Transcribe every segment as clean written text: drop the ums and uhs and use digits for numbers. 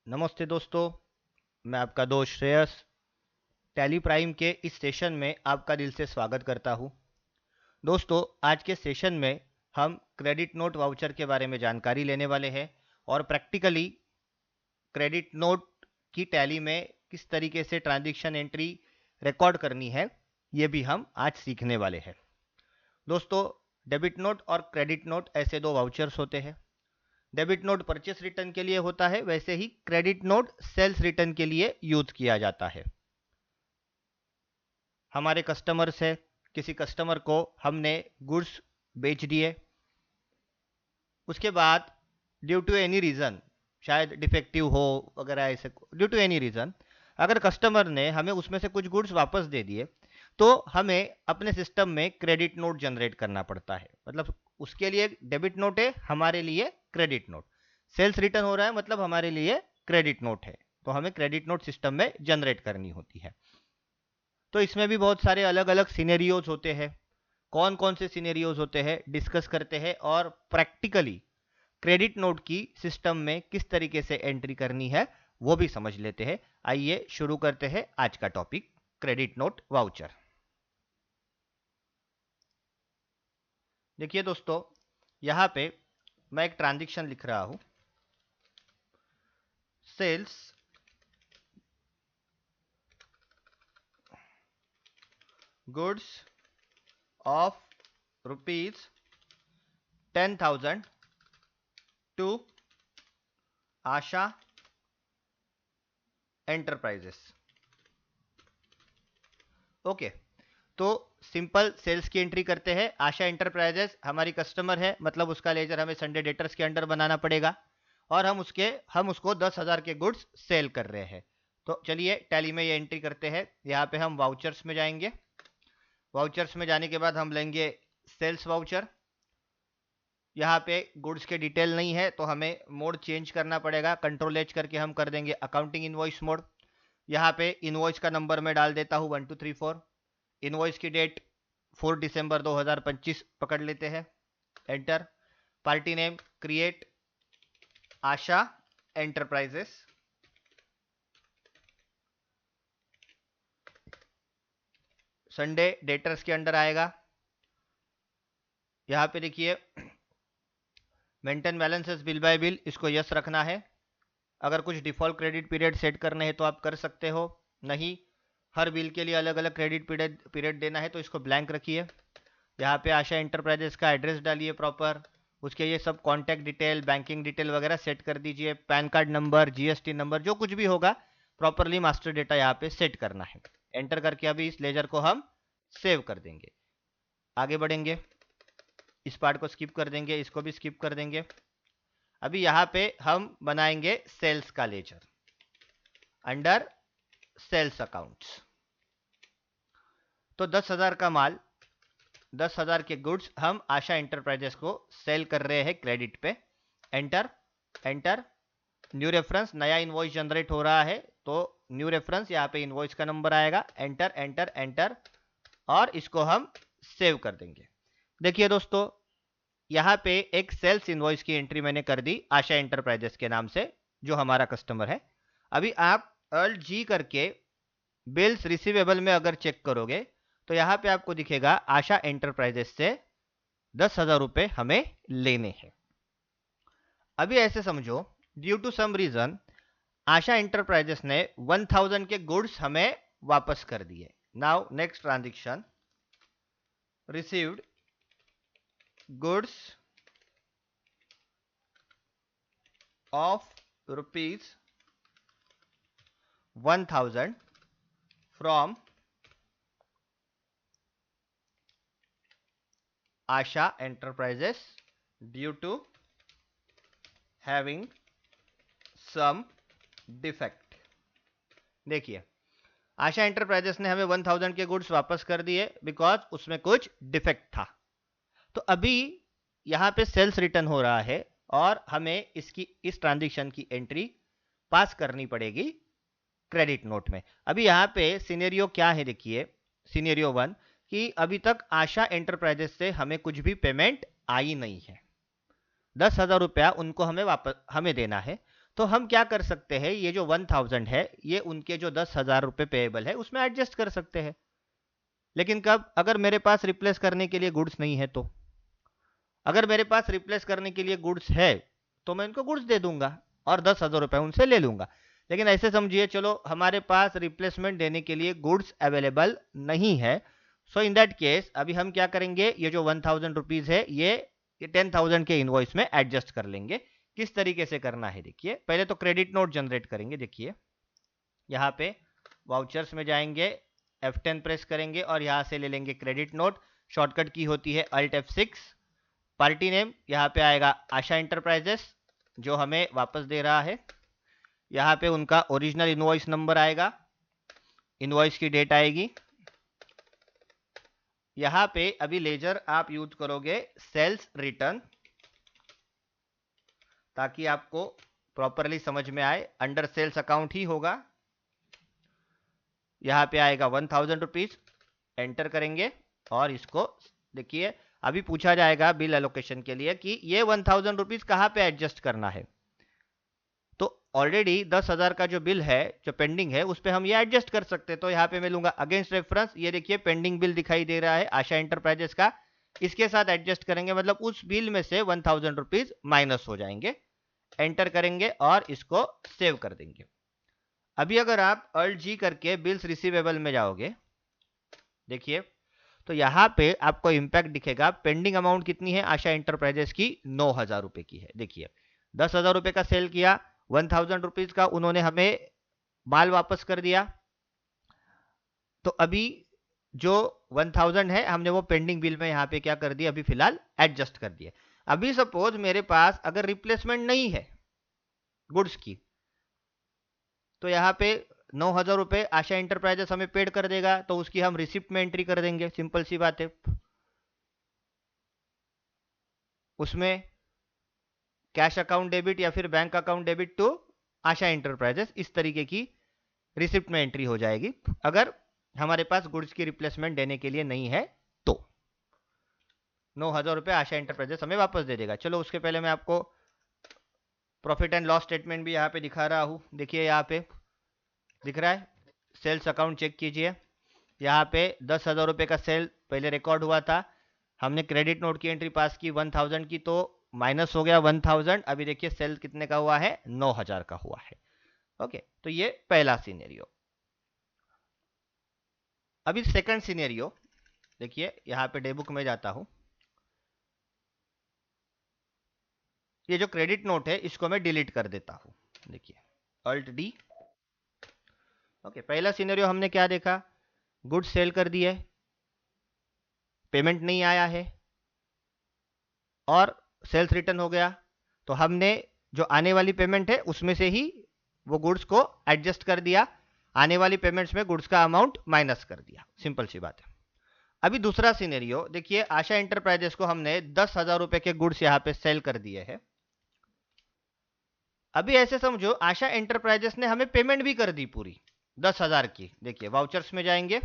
नमस्ते दोस्तों, मैं आपका दोस्त श्रेयस टैली प्राइम के इस सेशन में आपका दिल से स्वागत करता हूं। दोस्तों, आज के सेशन में हम क्रेडिट नोट वाउचर के बारे में जानकारी लेने वाले हैं और प्रैक्टिकली क्रेडिट नोट की टैली में किस तरीके से ट्रांजैक्शन एंट्री रिकॉर्ड करनी है, ये भी हम आज सीखने वाले हैं। दोस्तों, डेबिट नोट और क्रेडिट नोट ऐसे दो वाउचर्स होते हैं। डेबिट नोट परचेस रिटर्न के लिए होता है, वैसे ही क्रेडिट नोट सेल्स रिटर्न के लिए यूज किया जाता है। हमारे कस्टमर्स है, किसी कस्टमर को हमने गुड्स बेच दिए, उसके बाद ड्यू टू एनी रीज़न, शायद डिफेक्टिव हो वगैरह, ऐसे ड्यू टू एनी रीज़न अगर कस्टमर ने हमें उसमें से कुछ गुड्स वापस दे दिए तो हमें अपने सिस्टम में क्रेडिट नोट जनरेट करना पड़ता है। मतलब उसके लिए डेबिट नोट है, हमारे लिए क्रेडिट नोट। सेल्स रिटर्न हो रहा है, मतलब हमारे लिए क्रेडिट नोट है, तो हमें क्रेडिट नोट सिस्टम में जनरेट करनी होती है। तो इसमें भी बहुत सारे अलग अलग सिनेरियोज होते हैं। कौन कौन से सिनेरियोज होते हैं डिस्कस करते हैं, और प्रैक्टिकली क्रेडिट नोट की सिस्टम में किस तरीके से एंट्री करनी है वो भी समझ लेते हैं। आइए शुरू करते हैं आज का टॉपिक, क्रेडिट नोट वाउचर। देखिए दोस्तों, यहाँ पे मैं एक ट्रांजैक्शन लिख रहा हूँ, sales goods of ₹10,000 to Asha Enterprises. Okay, तो सिंपल सेल्स की एंट्री करते हैं। आशा एंटरप्राइजेस हमारी कस्टमर है, मतलब उसका लेजर हमें संडे डेटर्स के अंडर बनाना पड़ेगा, और हम उसको 10,000 के गुड्स सेल कर रहे हैं। तो चलिए टैली में ये एंट्री करते हैं। यहाँ पे हम वाउचर्स में जाएंगे। वाउचर्स में जाने के बाद हम लेंगे सेल्स वाउचर। यहाँ पे गुड्स के डिटेल नहीं है तो हमें मोड चेंज करना पड़ेगा। कंट्रोल एच करके हम कर देंगे अकाउंटिंग इनवॉइस मोड। यहाँ पे इनवॉइस का नंबर मैं डाल देता हूँ 1234। इनवॉइस की डेट 4 दिसंबर 2025 पकड़ लेते हैं, एंटर। पार्टी नेम क्रिएट आशा एंटरप्राइजेस। संडे डेटर्स के अंडर आएगा। यहाँ पे देखिए maintain balances bill bye bill, इसको यस रखना है। अगर कुछ डिफॉल्ट क्रेडिट पीरियड सेट करने हैं तो आप कर सकते हो, नहीं हर बिल के लिए अलग अलग क्रेडिट पीरियड देना है तो इसको ब्लैंक रखिए। यहाँ पे आशा एंटरप्राइजेस का एड्रेस डालिए प्रॉपर, उसके ये सब कॉन्टैक्ट डिटेल, बैंकिंग डिटेल वगैरह सेट कर दीजिए। Pan card number, GST number, जो कुछ भी होगा प्रॉपरली मास्टर डेटा यहाँ पे सेट करना है। एंटर करके अभी इस लेजर को हम सेव कर देंगे। आगे बढ़ेंगे, इस पार्ट को स्किप कर देंगे, इसको भी स्किप कर देंगे। अभी यहाँ पे हम बनाएंगे सेल्स का लेजर अंडर सेल्स अकाउंट्स। तो 10,000 का माल, 10,000 के गुड्स हम आशा एंटरप्राइजेस को सेल कर रहे हैं क्रेडिट पे। Enter enter. न्यू रेफरेंस, नया इनवॉइस जनरेट हो रहा है तो न्यू रेफरेंस, यहाँ पे इनवॉइस का नंबर आएगा। एंटर एंटर एंटर, और इसको हम सेव कर देंगे। देखिए दोस्तों, यहाँ पे एक सेल्स इनवॉइस की एंट्री मैंने कर दी आशा एंटरप्राइजेस के नाम से, जो हमारा कस्टमर है। अभी आप अल्ट जी करके बिल्स रिसीवेबल में अगर चेक करोगे तो यहाँ पे आपको दिखेगा आशा एंटरप्राइजेस से 10,000 रुपए हमें लेने हैं। अभी ऐसे समझो, due to some reason Asha Enterprises ने 1,000 के गुड्स हमें वापस कर दिए। Now next transaction, received goods of ₹1,000 from Asha Enterprises due to having some defect. देखिए, आशा एंटरप्राइजेस ने हमें 1,000 के गुड्स वापस कर दिए बिकॉज उसमें कुछ डिफेक्ट था। तो अभी यहाँ पे सेल्स रिटर्न हो रहा है और हमें इस ट्रांजैक्शन की एंट्री पास करनी पड़ेगी क्रेडिट नोट में। अभी यहाँ पे सिनेरियो क्या है, देखिए सिनेरियो 1 कि अभी तक आशा एंटरप्राइजेस से हमें कुछ भी पेमेंट आई नहीं है। 10,000 रुपया उनको हमें देना है। तो हम क्या कर सकते हैं, ये जो 1000 है ये उनके जो 10,000 रुपए पेएबल है उसमें एडजस्ट कर सकते हैं। लेकिन कब, अगर मेरे पास रिप्लेस करने के लिए गुड्स नहीं है तो। अगर मेरे पास रिप्लेस करने के लिए गुड्स है तो मैं इनको गुड्स दे दूंगा और 10,000 रुपए उनसे ले लूंगा। लेकिन ऐसे समझिए, चलो हमारे पास रिप्लेसमेंट देने के लिए गुड्स अवेलेबल नहीं है। सो इन दैट केस अभी हम क्या करेंगे, ये जो 1000 रुपीज है ये 10,000 के इनवॉइस में एडजस्ट कर लेंगे। किस तरीके से करना है देखिए, पहले तो क्रेडिट नोट जनरेट करेंगे। देखिए यहाँ पे वाउचर्स में जाएंगे, F10 प्रेस करेंगे और यहाँ से ले लेंगे क्रेडिट नोट। शॉर्टकट की होती है Alt F6। पार्टी नेम यहाँ पे आएगा आशा इंटरप्राइजेस जो हमें वापस दे रहा है। यहाँ पे उनका ओरिजिनल इनवॉइस नंबर आएगा, इनवॉइस की डेट आएगी। यहाँ पे अभी लेजर आप यूज करोगे सेल्स रिटर्न ताकि आपको प्रॉपरली समझ में आए। अंडर सेल्स अकाउंट ही होगा। यहाँ पे आएगा 1000 रुपीज, एंटर करेंगे और इसको देखिए अभी पूछा जाएगा बिल एलोकेशन के लिए कि ये 1000 रुपीज कहाँ पे एडजस्ट करना है। तो ऑलरेडी 10,000 का जो बिल है जो पेंडिंग है उस पर हम ये एडजस्ट कर सकते हैं। तो यहाँ पे मैं लूंगा अगेंस्ट रेफरेंस, ये देखिए पेंडिंग बिल दिखाई दे रहा है आशा इंटरप्राइजेस का, इसके साथ एडजस्ट करेंगे, मतलब उस बिल में से 1000 रुपीज माइनस हो जाएंगे। एंटर करेंगे और इसको सेव कर देंगे। अभी अगर आप Alt G करके बिल्स रिसीवेबल में जाओगे देखिए तो यहाँ पे आपको इंपैक्ट दिखेगा। पेंडिंग अमाउंट कितनी है आशा इंटरप्राइजेस की, 9,000 रुपए की है। देखिए 10,000 रुपए का सेल किया, 1000 रुपीज का उन्होंने हमें माल वापस कर दिया। तो अभी जो 1000 है हमने वो पेंडिंग बिल में यहाँ पे क्या कर दिया, अभी फिलहाल एडजस्ट कर दिया। अभी सपोज मेरे पास अगर रिप्लेसमेंट नहीं है गुड्स की तो यहाँ पे 9,000 रुपए आशा इंटरप्राइजेस हमें पेड कर देगा, तो उसकी हम रिसिप्ट में एंट्री कर देंगे। सिंपल सी बात है। उसमें कैश अकाउंट डेबिट या फिर bank account debit to Asha Enterprises, इस तरीके की रिसिप्ट में एंट्री हो जाएगी अगर हमारे पास गुड्स की रिप्लेसमेंट देने के लिए नहीं है तो। 9,000 रुपए आशा इंटरप्राइजेस हमें वापस दे देगा। चलो उसके पहले मैं आपको प्रॉफिट एंड लॉस स्टेटमेंट भी यहाँ पे दिखा रहा हूँ। देखिए यहाँ पे दिख रहा है, सेल्स अकाउंट चेक कीजिए। यहाँ पे 10,000 रुपए का सेल पहले रिकॉर्ड हुआ था, हमने क्रेडिट नोट की एंट्री पास की 1000 की, तो माइनस हो गया 1000। अभी देखिए सेल कितने का हुआ है, 9,000 का हुआ है। ओके, तो ये पहला सिनेरियो। अभी सेकंड सिनेरियो देखिए, यहाँ पे डेबुक में जाता हूं। ये जो क्रेडिट नोट है इसको मैं डिलीट कर देता हूं। देखिए Alt D। ओके, पहला सिनेरियो हमने क्या देखा, गुड्स सेल कर दिए, पेमेंट नहीं आया है और सेल्स रिटर्न हो गया। तो हमने जो आने वाली पेमेंट है उसमें से ही वो गुड्स को एडजस्ट कर दिया, आने वाली पेमेंट्स में गुड्स का अमाउंट माइनस कर दिया। सिंपल सी बात है। अभी दूसरा सिनेरियो देखिए, आशा इंटरप्राइजेस को हमने 10,000 रुपए के गुड्स यहाँ पे सेल कर दिए हैं। अभी ऐसे समझो आशा इंटरप्राइजेस ने हमें पेमेंट भी कर दी पूरी 10,000 की। देखिए वाउचर्स में जाएंगे,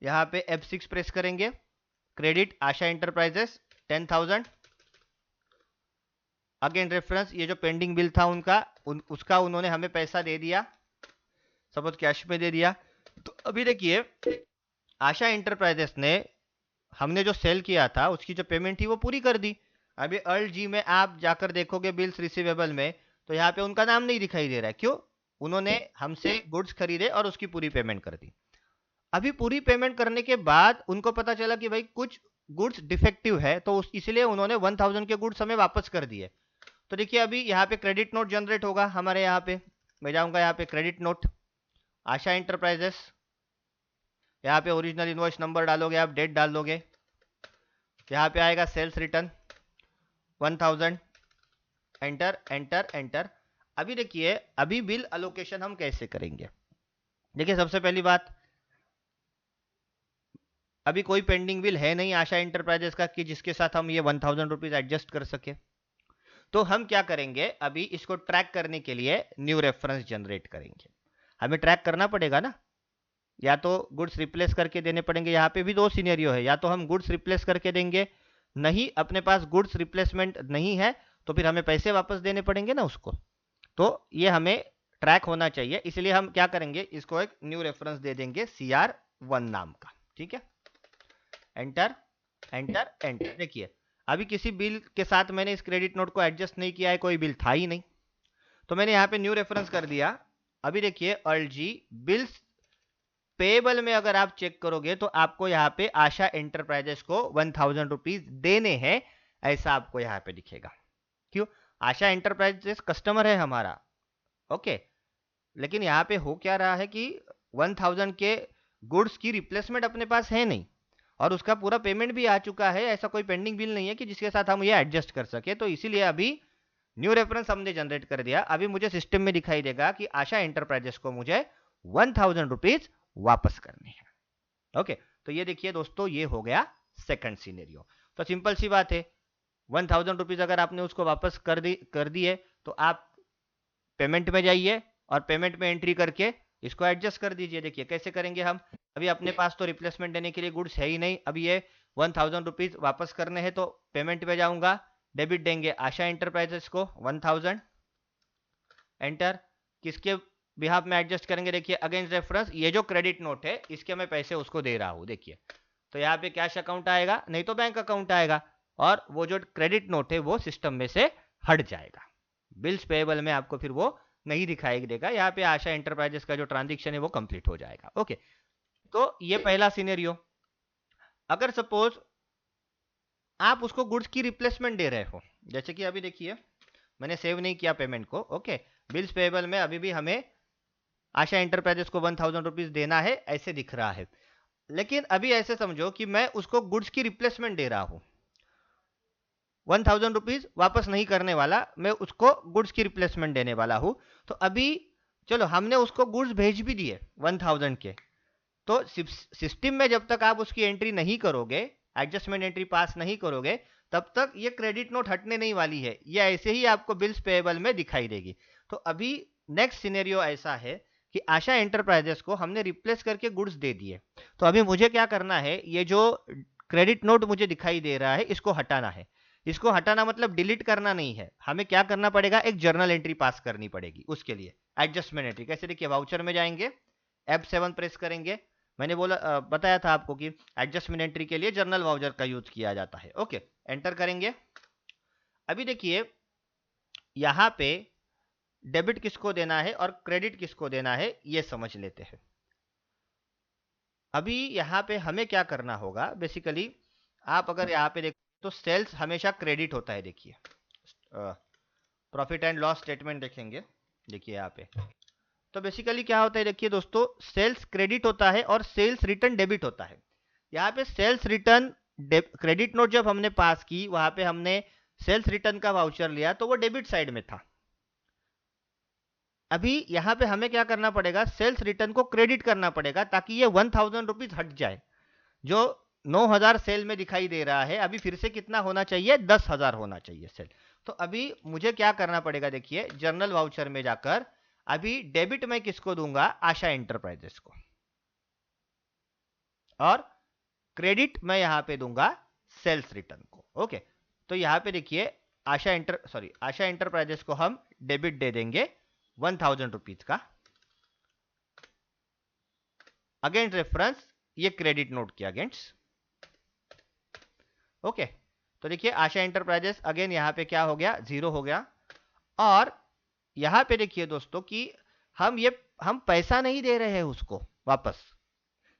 यहाँ पे F6 प्रेस करेंगे, क्रेडिट आशा इंटरप्राइजेस 10,000। अगेन रेफरेंस, ये जो पेंडिंग बिल था उसका उन्होंने हमें पैसा दे दिया, सपोज कैश में दे दिया। तो अभी देखिए आशा इंटरप्राइजेस ने हमने जो सेल किया था उसकी जो पेमेंट थी वो पूरी कर दी। अभी Alt G में आप जाकर देखोगे बिल्स रिसीवेबल में, तो यहाँ पे उनका नाम नहीं दिखाई दे रहा है। क्यों? उन्होंने हमसे गुड्स खरीदे और उसकी पूरी पेमेंट कर दी। अभी पूरी पेमेंट करने के बाद उनको पता चला कि भाई कुछ गुड्स डिफेक्टिव है, तो इसलिए उन्होंने 1000 के गुड्स हमें वापस कर दिए। तो देखिए अभी यहाँ पे क्रेडिट नोट जनरेट होगा हमारे। यहाँ पे मैं जाऊंगा, यहाँ पे क्रेडिट नोट आशा इंटरप्राइजेस, यहाँ पे ओरिजिनल इनवॉइस नंबर डालोगे, आप डेट डाल दोगे, यहाँ पे आएगा sales return 1000, enter enter enter. अभी देखिए अभी बिल अलोकेशन हम कैसे करेंगे। देखिए सबसे पहली बात, अभी कोई पेंडिंग बिल है नहीं आशा इंटरप्राइजेस का कि जिसके साथ हम ये 1000 रुपीज एडजस्ट कर सके। तो हम क्या करेंगे, अभी इसको ट्रैक करने के लिए न्यू रेफरेंस जनरेट करेंगे। हमें ट्रैक करना पड़ेगा ना, या तो गुड्स रिप्लेस करके देने पड़ेंगे। यहाँ पे भी दो सिनेरियो है, या तो हम गुड्स रिप्लेस करके देंगे, नहीं अपने पास गुड्स रिप्लेसमेंट नहीं है तो फिर हमें पैसे वापस देने पड़ेंगे ना उसको। तो ये हमें ट्रैक होना चाहिए, इसलिए हम क्या करेंगे, इसको एक न्यू रेफरेंस दे देंगे CR1 नाम का। ठीक है, एंटर एंटर एंटर। देखिए अभी किसी बिल के साथ मैंने इस क्रेडिट नोट को एडजस्ट नहीं किया है, कोई बिल था ही नहीं, तो मैंने यहाँ पे न्यू रेफरेंस कर दिया। अभी देखिए अल्ट जी बिल्स पेबल में अगर आप चेक करोगे तो आपको यहाँ पे आशा एंटरप्राइजेस को 1000 रुपीज देने हैं, ऐसा आपको यहाँ पे दिखेगा। क्यों? आशा एंटरप्राइजेस कस्टमर है हमारा, ओके। लेकिन यहाँ पे हो क्या रहा है कि 1000 के गुड्स की रिप्लेसमेंट अपने पास है नहीं, और उसका पूरा पेमेंट भी आ चुका है, ऐसा कोई पेंडिंग बिल नहीं है कि जिसके साथ हम ये एडजस्ट कर सके। तो इसीलिए अभी न्यू रेफरेंस हमने जनरेट कर दिया। अभी मुझे सिस्टम में दिखाई देगा कि आशा एंटरप्राइजेस को मुझे 1000 रुपीज वापस करने हैं। ओके, तो ये देखिए दोस्तों, ये हो गया सेकंड सिनेरियो। तो सिंपल सी बात है, 1000 रुपीज अगर आपने उसको वापस कर दिए तो आप पेमेंट में जाइए और पेमेंट में एंट्री करके इसको एडजस्ट कर दीजिए। देखिए कैसे करेंगे हम, अभी अपने पास तो रिप्लेसमेंट देने के लिए गुड्स है ही नहीं, अभी ये 1000 रुपीज वापस करने हैं, तो पेमेंट में जाऊंगा, डेबिट देंगे आशा एंटरप्राइजेस को 1000, एंटर। किसके बिहाफ में एडजस्ट करेंगे, देखिए अगेंस्ट रेफरेंस, ये जो क्रेडिट नोट है इसके मैं पैसे उसको दे रहा हूं। देखिए तो यहाँ पे कैश अकाउंट आएगा, नहीं तो बैंक अकाउंट आएगा, और वो जो क्रेडिट नोट है वो सिस्टम में से हट जाएगा। बिल्स पेएबल में आपको फिर वो नहीं दिखाई देगा, यहाँ पे आशा एंटरप्राइजेस का जो ट्रांजेक्शन है वो कंप्लीट हो जाएगा। ओके, तो ये पहला सिनेरियो। अगर सपोज आप उसको गुड्स की रिप्लेसमेंट दे रहे हो, जैसे कि अभी देखिए मैंने सेव नहीं किया पेमेंट को, ओके, बिल्स पेएबल में अभी भी हमें आशा एंटरप्राइजेस को 1000 रुपीज देना है ऐसे दिख रहा है। लेकिन अभी ऐसे समझो कि मैं उसको गुड्स की रिप्लेसमेंट दे रहा हूं, 1000 रुपीज वापस नहीं करने वाला, मैं उसको गुड्स की रिप्लेसमेंट देने वाला हूं। तो अभी चलो हमने उसको गुड्स भेज भी दिए 1000 के, तो सिस्टम में जब तक आप उसकी एंट्री नहीं करोगे, एडजस्टमेंट एंट्री पास नहीं करोगे, तब तक ये क्रेडिट नोट हटने नहीं वाली है, ये ऐसे ही आपको बिल्स पेएबल में दिखाई देगी। तो अभी नेक्स्ट सिनेरियो ऐसा है कि आशा एंटरप्राइजेस को हमने रिप्लेस करके गुड्स दे दिए, तो अभी मुझे क्या करना है, ये जो क्रेडिट नोट मुझे दिखाई दे रहा है इसको हटाना है। इसको हटाना मतलब डिलीट करना नहीं है, हमें क्या करना पड़ेगा, एक जर्नल एंट्री पास करनी पड़ेगी। उसके लिए एडजस्टमेंट एंट्री कैसे, देखिए वाउचर में जाएंगे, F7 प्रेस करेंगे, मैंने बताया था आपको कि एडजस्टमेंट एंट्री के लिए जर्नल वाउचर का यूज किया जाता है। ओके, एंटर करेंगे। अभी देखिए यहां पे डेबिट किसको देना है और क्रेडिट किसको देना है ये समझ लेते हैं। अभी यहां पे हमें क्या करना होगा, बेसिकली आप अगर यहां पे देखो तो सेल्स हमेशा क्रेडिट होता है। देखिए प्रॉफिट एंड लॉस स्टेटमेंट देखेंगे, देखिए यहाँ पे तो बेसिकली क्या होता है, देखिए दोस्तों, सेल्स क्रेडिट होता है और सेल्स रिटर्न डेबिट होता है। यहाँ पे सेल्स रिटर्न क्रेडिट नोट जब हमने पास की, वहां पे हमने सेल्स रिटर्न का वाउचर लिया तो वो डेबिट साइड में था। अभी यहाँ पे हमें क्या करना पड़ेगा, सेल्स रिटर्न को क्रेडिट करना पड़ेगा ताकि ये 1000 रुपीज हट जाए। जो 9000 सेल में दिखाई दे रहा है, अभी फिर से कितना होना चाहिए, 10,000 होना चाहिए सेल। तो अभी मुझे क्या करना पड़ेगा, देखिए जर्नल वाउचर में जाकर अभी डेबिट मैं किसको दूंगा, आशा एंटरप्राइजेस को, और क्रेडिट मैं यहां पे दूंगा सेल्स रिटर्न को। ओके, तो यहां पे देखिए आशा एंटरप्राइजेस को हम डेबिट दे देंगे 1000 रुपीज का, अगेंस्ट रेफरेंस ये क्रेडिट नोट के अगेंस्ट। ओके, तो देखिए आशा एंटरप्राइजेस अगेन यहां पे क्या हो गया, 0 हो गया। और यहां पे देखिए दोस्तों कि हम पैसा नहीं दे रहे हैं उसको वापस,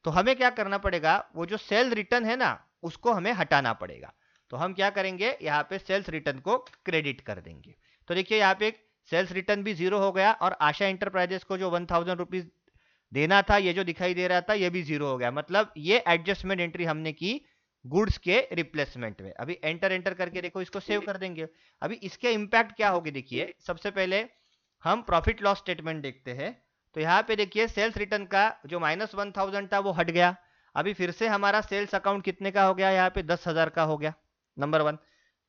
तो हमें क्या करना पड़ेगा, वो जो सेल्स रिटर्न है ना उसको हमें हटाना पड़ेगा। तो हम क्या करेंगे, यहाँ पे सेल्स रिटर्न को क्रेडिट कर देंगे। तो देखिए यहाँ पे सेल्स रिटर्न भी 0 हो गया, और आशा एंटरप्राइजेस को जो 1000 रुपीज देना था, ये जो दिखाई दे रहा था, ये भी 0 हो गया। मतलब ये एडजस्टमेंट एंट्री हमने की गुड्स के रिप्लेसमेंट में। अभी एंटर करके देखो, इसको सेव कर देंगे। अभी इसके इंपैक्ट क्या होगी, देखिए सबसे पहले हम प्रॉफिट लॉस स्टेटमेंट देखते हैं। तो यहाँ पे देखिए सेल्स रिटर्न का जो -1000 था वो हट गया। अभी फिर से हमारा सेल्स अकाउंट कितने का हो गया, यहाँ पे 10,000 का हो गया, नंबर 1।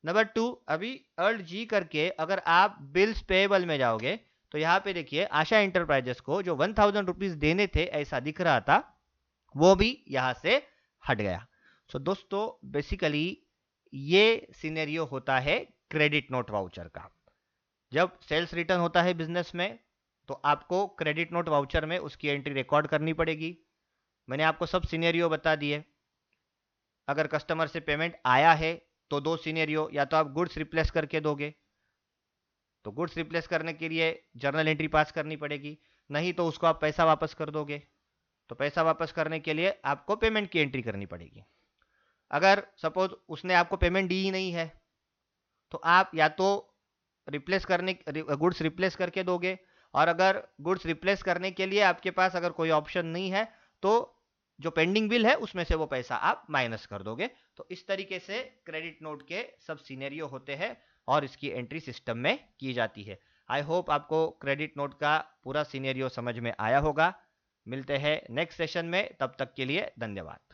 नंबर 2, अभी अल्ट जी करके अगर आप बिल्स पेएबल में जाओगे तो यहाँ पे देखिए आशा एंटरप्राइजेस को जो 1000 रुपीज देने थे ऐसा दिख रहा था, वो भी यहाँ से हट गया। सो दोस्तों बेसिकली ये सिनेरियो होता है क्रेडिट नोट वाउचर का। जब सेल्स रिटर्न होता है बिजनेस में तो आपको क्रेडिट नोट वाउचर में उसकी एंट्री रिकॉर्ड करनी पड़ेगी। मैंने आपको सब सिनेरियो बता दिए। अगर कस्टमर से पेमेंट आया है तो दो सिनेरियो, या तो आप गुड्स रिप्लेस करके दोगे, तो गुड्स रिप्लेस करने के लिए जर्नल एंट्री पास करनी पड़ेगी, नहीं तो उसको आप पैसा वापस कर दोगे, तो पैसा वापस करने के लिए आपको पेमेंट की एंट्री करनी पड़ेगी। अगर सपोज उसने आपको पेमेंट दी ही नहीं है तो आप या तो गुड्स रिप्लेस करके दोगे, और अगर गुड्स रिप्लेस करने के लिए आपके पास अगर कोई ऑप्शन नहीं है तो जो पेंडिंग बिल है उसमें से वो पैसा आप माइनस कर दोगे। तो इस तरीके से क्रेडिट नोट के सब सिनेरियो होते हैं और इसकी एंट्री सिस्टम में की जाती है। आई होप आपको क्रेडिट नोट का पूरा सिनेरियो समझ में आया होगा। मिलते हैं नेक्स्ट सेशन में, तब तक के लिए धन्यवाद।